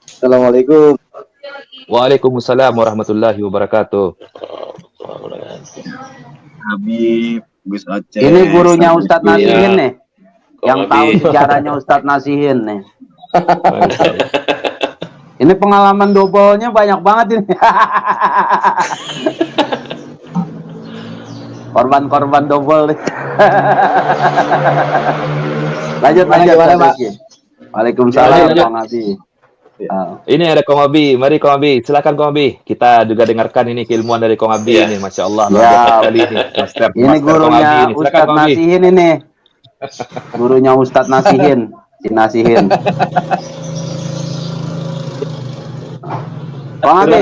Assalamualaikum. Waalaikumsalam warahmatullahi wabarakatuh. Habib, Gus Aceh. Ini gurunya Ustadz Ustadz Nasihin nih, yang tahu Habib. sejarahnya Ustadz Nasihin nih. Ini pengalaman double-nya banyak banget ini. Korban-korban double nih. Lanjut Pak. Waalaikumsalam Bang Abi. Ini ada Kong Abi, mari Kong Abi, silakan Kong Abi. Kita juga dengarkan ini keilmuan dari Kong Abi ini, masya Allah luar biasa sekali ini. Ini gurunya Ustadz Nasihin ini. Gurunya Ustadz Nasihin, si Nasihin. Kong Abi,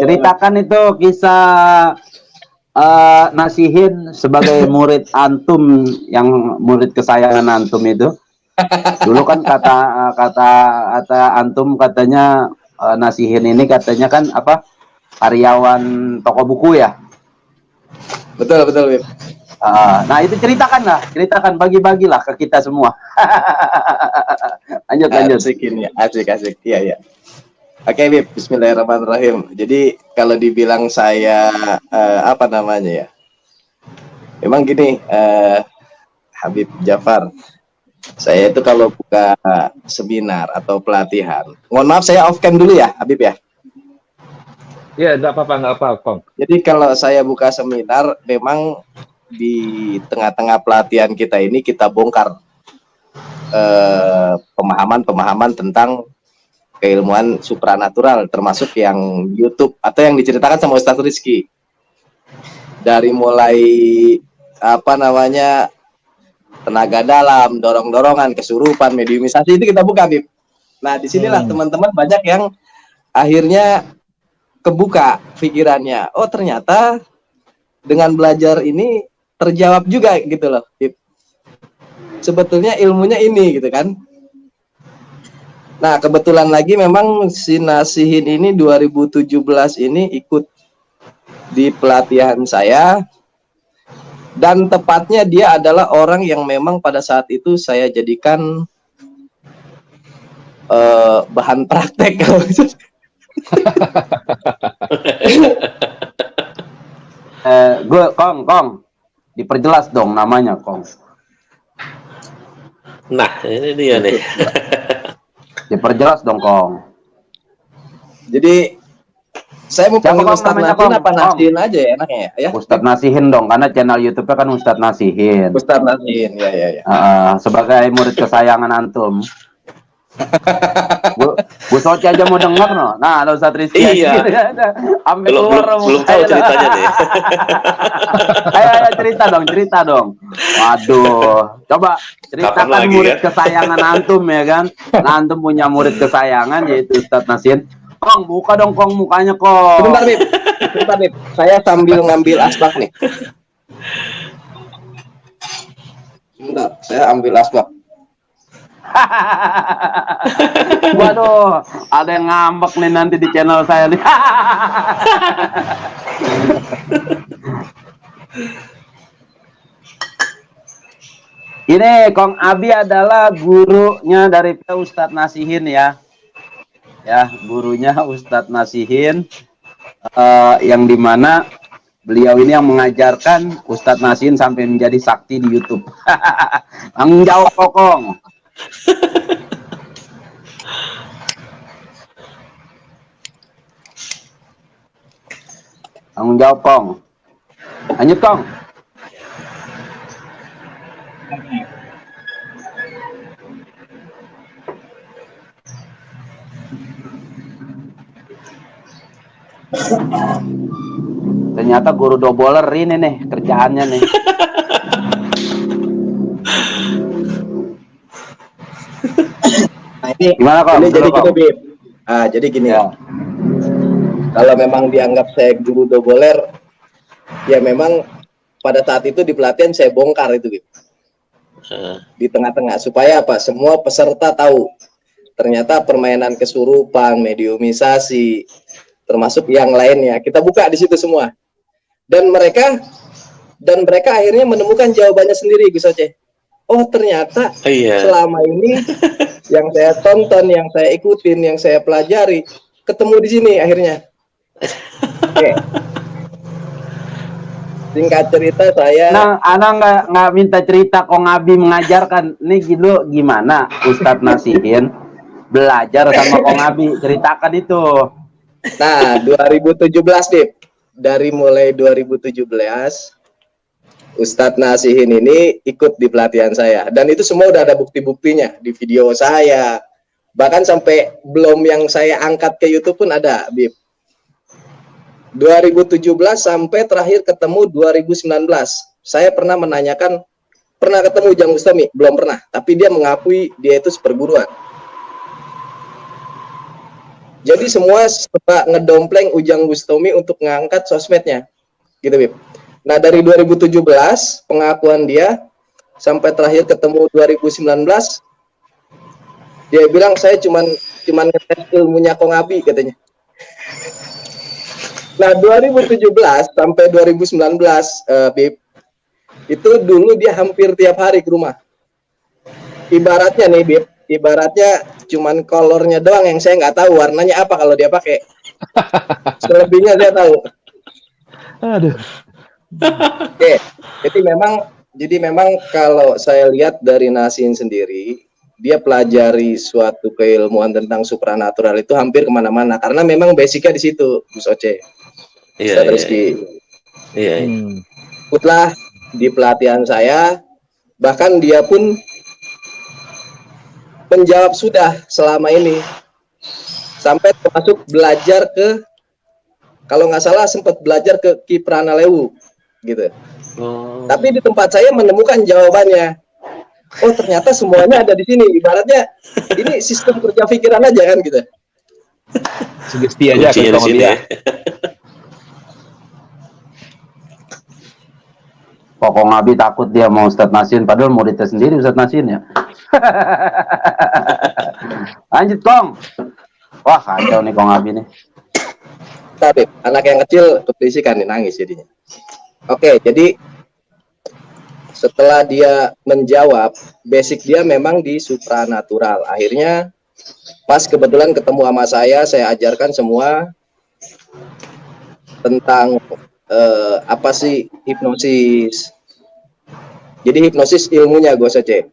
ceritakan itu kisah Nasihin sebagai murid antum, yang murid kesayangan antum itu. Dulu kan kata antum katanya Nasihin ini katanya kan apa, karyawan toko buku ya. Betul Bib. Nah itu ceritakan bagi-bagilah ke kita semua. lanjut. Asik ini, asik. Iya. Oke Bib, Bismillahirrahmanirrahim. Jadi kalau dibilang saya apa namanya ya, memang gini, Habib Jafar, saya itu kalau buka seminar atau pelatihan, mohon maaf saya off cam dulu ya Habib ya. Ya, enggak apa-apa, Kong. Jadi kalau saya buka seminar, memang di tengah-tengah pelatihan kita ini kita bongkar pemahaman tentang keilmuan supranatural, termasuk yang YouTube atau yang diceritakan sama Ustadz Rizky. Dari mulai apa namanya, tenaga dalam, dorong-dorongan, kesurupan, mediumisasi, itu kita buka, Bib. Nah, disinilah teman-teman banyak yang akhirnya kebuka pikirannya. Oh, ternyata dengan belajar ini terjawab juga gitu loh, Bib. Sebetulnya ilmunya ini gitu kan. Nah, kebetulan lagi memang si Nasihin ini 2017 ini ikut di pelatihan saya. Dan tepatnya dia adalah orang yang memang pada saat itu saya jadikan bahan praktek. Kong, diperjelas dong namanya, Kong. Nah, ini dia nih. Diperjelas dong, Kong. Jadi saya mau panggil Ustadz Nasihin apa Nasihin aja ya enaknya ya? Ustadz Nasihin dong, karena channel YouTube-nya kan Ustadz Nasihin. Ustadz Nasihin, ya. Sebagai murid kesayangan antum. Bu Soci aja mau denger no. Nah, ada Ustadz Rizky. Iya. Ambil keluar belum tahu ceritanya nih. Ayo cerita dong. Waduh, coba ceritakan murid kesayangan antum ya kan. Nah, antum punya murid kesayangan yaitu Ustadz Nasihin. Kong, buka dong Kong mukanya Kong. Sebentar Bib. Saya sambil ngambil asbak nih. Sebentar, saya ambil asbak. Waduh, ada yang ngambek nih nanti di channel saya nih. Ini Kong Abi adalah gurunya dari Ustadz Nasihin ya. Ya, gurunya Ustadz Nasihin, yang dimana beliau ini yang mengajarkan Ustadz Nasihin sampai menjadi sakti di YouTube. Tanggung jawab Kong. Tanggung jawab Kong. Lanjut Kong. Ternyata guru doboler ini nih kerjaannya nih. Nah, ini gimana Kong? Ini jadi gini, Bib. Jadi gini ya. Kalau memang dianggap saya guru doboler, ya memang pada saat itu di pelatihan saya bongkar itu, Bib. Di tengah-tengah supaya apa? Semua peserta tahu. Ternyata permainan kesurupan, mediumisasi, termasuk yang lainnya kita buka di situ semua. Dan mereka akhirnya menemukan jawabannya sendiri, Gus Aceh. Oh, ternyata selama ini yang saya tonton, yang saya ikutin, yang saya pelajari, ketemu di sini akhirnya. Oke. Singkat cerita saya. Nah, Ana nggak minta cerita Kong Abi mengajarkan. Nih gitu gimana Ustadz Nasihin belajar sama Kong Abi, ceritakan itu. Nah, 2017 nih. Dari mulai 2017 Ustadz Nasihin ini ikut di pelatihan saya, dan itu semua udah ada bukti-buktinya di video saya, bahkan sampai belum yang saya angkat ke YouTube pun ada, Bib. 2017 sampai terakhir ketemu 2019. Saya pernah menanyakan, pernah ketemu Ujang Bustami? Belum pernah, tapi dia mengakui dia itu seperguruan. Jadi semua suka ngedompleng Ujang Bustami untuk ngangkat sosmednya, gitu, Bib. Nah, dari 2017 pengakuan dia sampai terakhir ketemu 2019, dia bilang saya cuman ngetes ilmunya Kong Abi katanya. Nah, 2017 sampai 2019, Bib, itu dulu dia hampir tiap hari ke rumah. Ibaratnya nih, Bib, ibaratnya cuman kolornya doang yang saya nggak tahu warnanya apa kalau dia pakai. Selebihnya saya tahu. Aduh. Oke, jadi memang kalau saya lihat dari Nasihin sendiri, dia pelajari suatu keilmuan tentang supranatural itu hampir kemana-mana, karena memang basicnya di situ, Gus Oce. Iya, Ustadz Rizky. iya. Ikutlah di pelatihan saya, bahkan dia pun menjawab sudah selama ini, sampai termasuk belajar ke, kalau nggak salah sempat belajar ke Ki Pranalewu gitu. Oh. Tapi di tempat saya menemukan jawabannya. Oh, ternyata semuanya ada di sini. Ibaratnya ini sistem kerja pikiran aja kan gitu. Sugesti aja ke Kuncinya di Kong sini Abi ya. ya. Kok Kong Abi takut dia mau Ustadz Nasihin, padahal muridnya sendiri Ustadz Nasihin ya. Lanjut Kong. Wah kacau nih Kong Abi nih. Tapi anak yang kecil keberisikan nih, nangis jadinya. Oke, jadi setelah dia menjawab, basic dia memang di supranatural. Akhirnya pas kebetulan ketemu sama saya ajarkan semua tentang apa sih hipnosis. Jadi hipnosis ilmunya gue saja.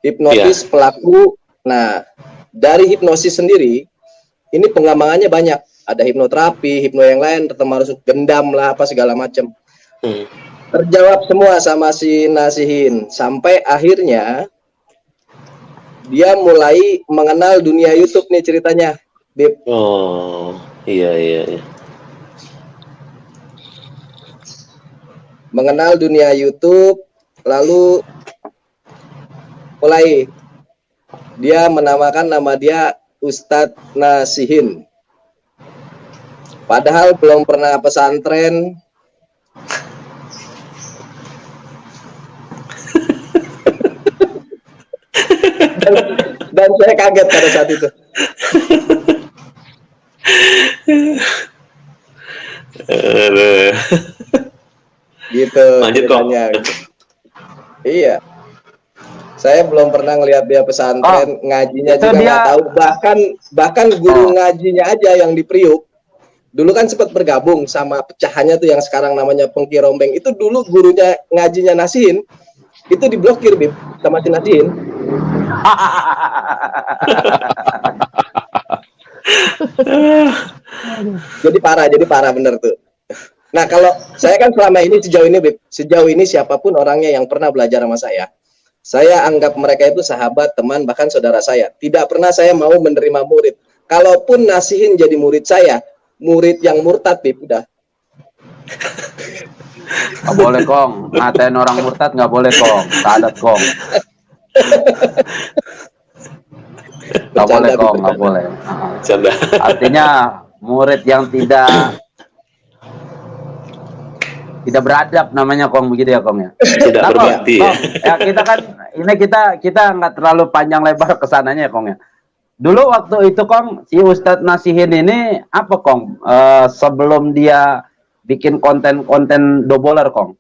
Hipnosis pelaku. Nah, dari hipnosis sendiri ini pengembangannya banyak. Ada hipnoterapi, hipno yang lain, termasuk gendam lah, apa segala macam. Terjawab semua sama si Nasihin, sampai akhirnya dia mulai mengenal dunia YouTube nih ceritanya, Bib. Oh, iya. Mengenal dunia YouTube, lalu mulai dia menamakan nama dia Ustadz Nasihin. Padahal belum pernah pesantren. dan saya kaget pada saat itu. Gitu. Lanjut Kong. Iya. Saya belum pernah ngelihat dia pesantren, ngajinya juga nggak tahu. Bahkan guru ngajinya aja yang di Priuk. Dulu kan sempat bergabung sama pecahannya tuh yang sekarang namanya Pengki Rombeng. Itu dulu gurunya ngajinya Nasihin, itu diblokir, Bib, sama si Nasihin. Jadi parah bener tuh. Nah, kalau saya kan selama ini sejauh ini siapapun orangnya yang pernah belajar sama saya anggap mereka itu sahabat, teman, bahkan saudara saya. Tidak pernah saya mau menerima murid. Kalaupun Nasihin jadi murid saya, murid yang murtad, Bib, udah. Nggak boleh Kong, ngatain orang murtad nggak boleh Kong, sadat Kong. Nggak boleh Kong, nggak boleh. Artinya murid yang tidak beradab namanya Kong, begitu ya Kong ya. Tidak berbakti ya. Ya kita kan ini kita nggak terlalu panjang lebar kesananya ya Kong ya. Dulu waktu itu Kong, si Ustadz Nasihin ini apa Kong? Sebelum dia bikin konten doboler Kong.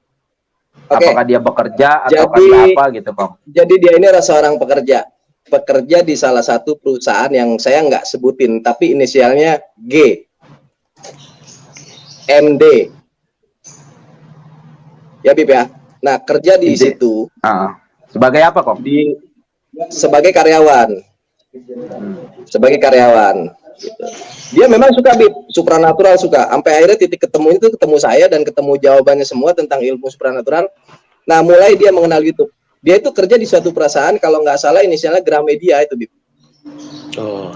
Oke. Apakah dia bekerja atau dia apa gitu Kong? Jadi dia ini seorang pekerja. pekerja di salah satu perusahaan yang saya nggak sebutin, tapi inisialnya G, MD. Ya Bib ya. Nah, kerja di MD. situ Sebagai apa, Kong? sebagai karyawan. Sebagai karyawan. Gitu. Dia memang suka Bib, supranatural suka. Sampai akhirnya titik ketemu itu ketemu saya dan ketemu jawabannya semua tentang ilmu supranatural. Nah, mulai dia mengenal YouTube. Dia itu kerja di suatu perusahaan, kalau nggak salah inisialnya Gramedia itu, Bib. Oh,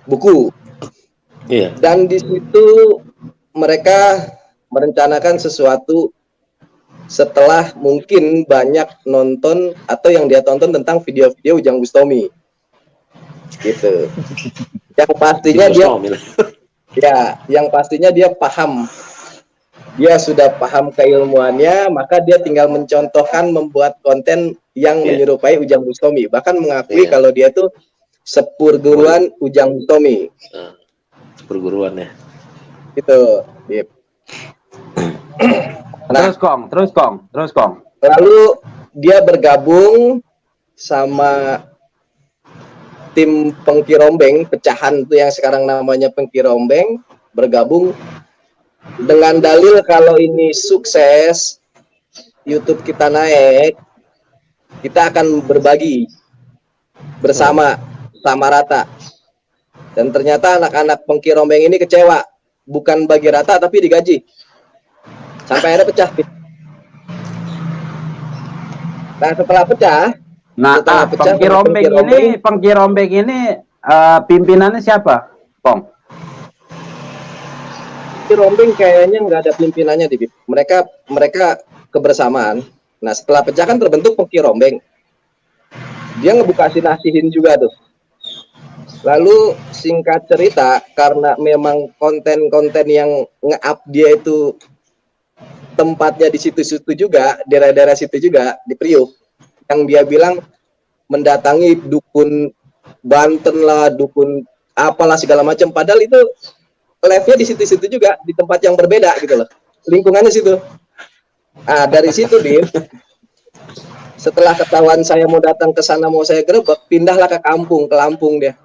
Buku. iya. Dan di situ mereka merencanakan sesuatu setelah mungkin banyak nonton atau yang dia tonton tentang video-video Ujang Bustami. Gitu. Yang pastinya dia yang pastinya dia paham. Dia sudah paham keilmuannya, maka dia tinggal mencontohkan membuat konten yang menyerupai Ujang Bustami. Bahkan mengakui kalau dia tuh sepurguruan Ujang Bustami. Perguruan ya. Gitu, Bib. Nah, Terus Kong. lalu dia bergabung sama tim Pengkirombeng, pecahan itu yang sekarang namanya Pengkirombeng, bergabung dengan dalil kalau ini sukses, YouTube kita naik, kita akan berbagi bersama, sama rata. Dan ternyata anak-anak Pengkirombeng ini kecewa, bukan bagi rata tapi digaji. Sampai akhirnya pecah. Nah, setelah pecah, Nah, Pengkirombeng ini pimpinannya siapa, Kong? Pengkirombeng kayaknya nggak ada pimpinannya di mereka kebersamaan. Nah, setelah pecah kan terbentuk Pengkirombeng. Dia ngebuka nasihin juga tuh. Lalu singkat cerita, karena memang konten-konten yang nge-up dia itu tempatnya di situ-situ juga, daerah-daerah situ juga, di Priuk, yang dia bilang mendatangi dukun Banten lah, dukun apalah segala macam, padahal itu live-nya di situ-situ juga, di tempat yang berbeda gitu loh, lingkungannya situ. Ah, dari situ Din, setelah ketahuan saya mau datang ke sana, mau saya gerebek, pindahlah ke kampung, ke Lampung dia.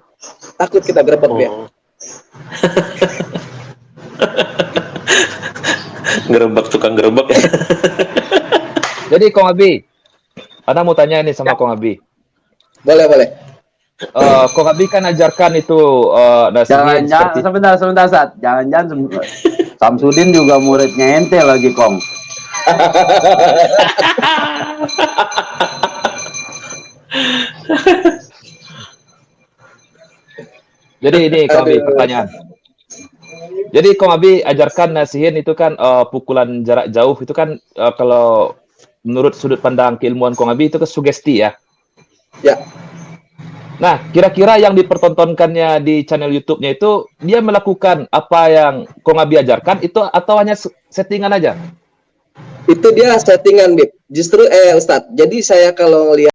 Takut kita gerebek dia. Gerebek, tukang gerebek ya. Jadi Kong Abi, Ana mau tanya ini sama Kong Abi. Boleh. Kong Abi kan ajarkan itu nasihin Jangan-jangan sebentar Sat. Jangan-jangan Samsudin juga muridnya ente lagi, Kong. Jadi ini Kong Abi pertanyaan. Jadi Kong Abi ajarkan nasihin itu kan pukulan jarak jauh itu kan kalau menurut sudut pandang keilmuan Kong Abi itu ke sugesti ya. Ya. Nah, kira-kira yang dipertontonkannya di channel YouTube-nya itu dia melakukan apa yang Kong Abi ajarkan itu atau hanya settingan aja? Itu dia settingan, Bib. Justru Ustadz. Jadi saya kalau ngelihat